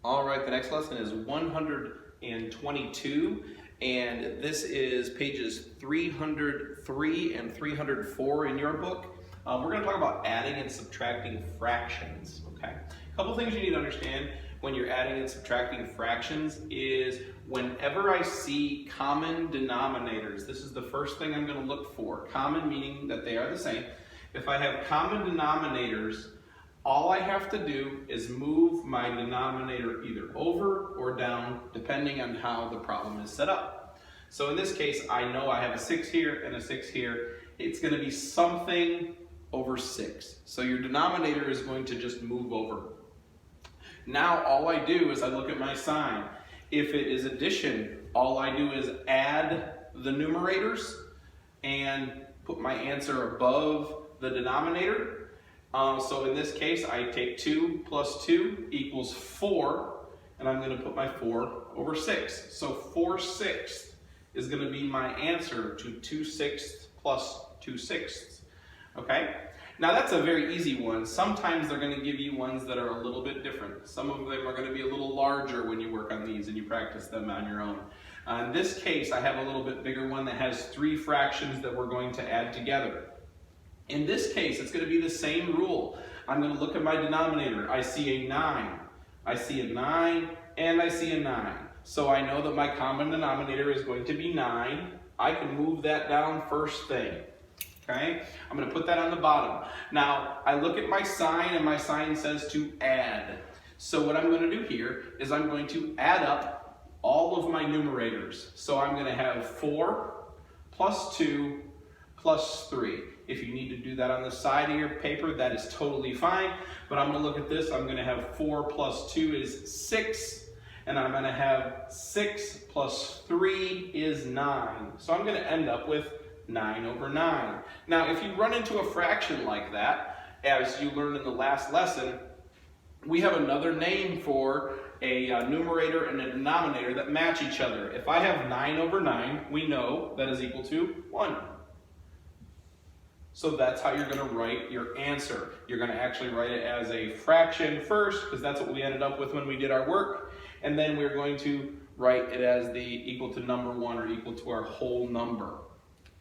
All right, the next lesson is 122, and this is pages 303 and 304 in your book. We're going to talk about adding and subtracting fractions, okay? A couple things you need to understand when you're adding and subtracting fractions is whenever I see common denominators, this is the first thing I'm going to look for. Common meaning that they are the same. If I have common denominators, all I have to do is move my denominator either over or down, depending on how the problem is set up. So in this case, I know I have a 6 here and a 6 here. It's going to be something over 6. So your denominator is going to just move over. Now all I do is I look at my sign. If it is addition, all I do is add the numerators and put my answer above the denominator. So in this case, I take 2 plus 2 equals 4, and I'm going to put my 4 over 6. So 4/6 is going to be my answer to 2/6 plus 2/6. Okay? Now that's a very easy one. Sometimes they're going to give you ones that are a little bit different. Some of them are going to be a little larger when you work on these and you practice them on your own. In this case, I have a little bit bigger one that has 3 fractions that we're going to add together. In this case, it's going to be the same rule. I'm going to look at my denominator. I see a 9. I see a 9, and I see a 9. So I know that my common denominator is going to be 9. I can move that down first thing. Okay? I'm going to put that on the bottom. Now, I look at my sign, and my sign says to add. So what I'm going to do here is I'm going to add up all of my numerators. So I'm going to have 4 plus 2 plus 3. If you need to do that on the side of your paper, that is totally fine. But I'm going to look at this. I'm going to have 4 plus 2 is 6. And I'm going to have 6 plus 3 is 9. So I'm going to end up with 9 over 9. Now, if you run into a fraction like that, as you learned in the last lesson, we have another name for a numerator and a denominator that match each other. If I have 9 over 9, we know that is equal to 1. So that's how you're going to write your answer. You're going to actually write it as a fraction first, because that's what we ended up with when we did our work. And then we're going to write it as the equal to number 1 or equal to our whole number.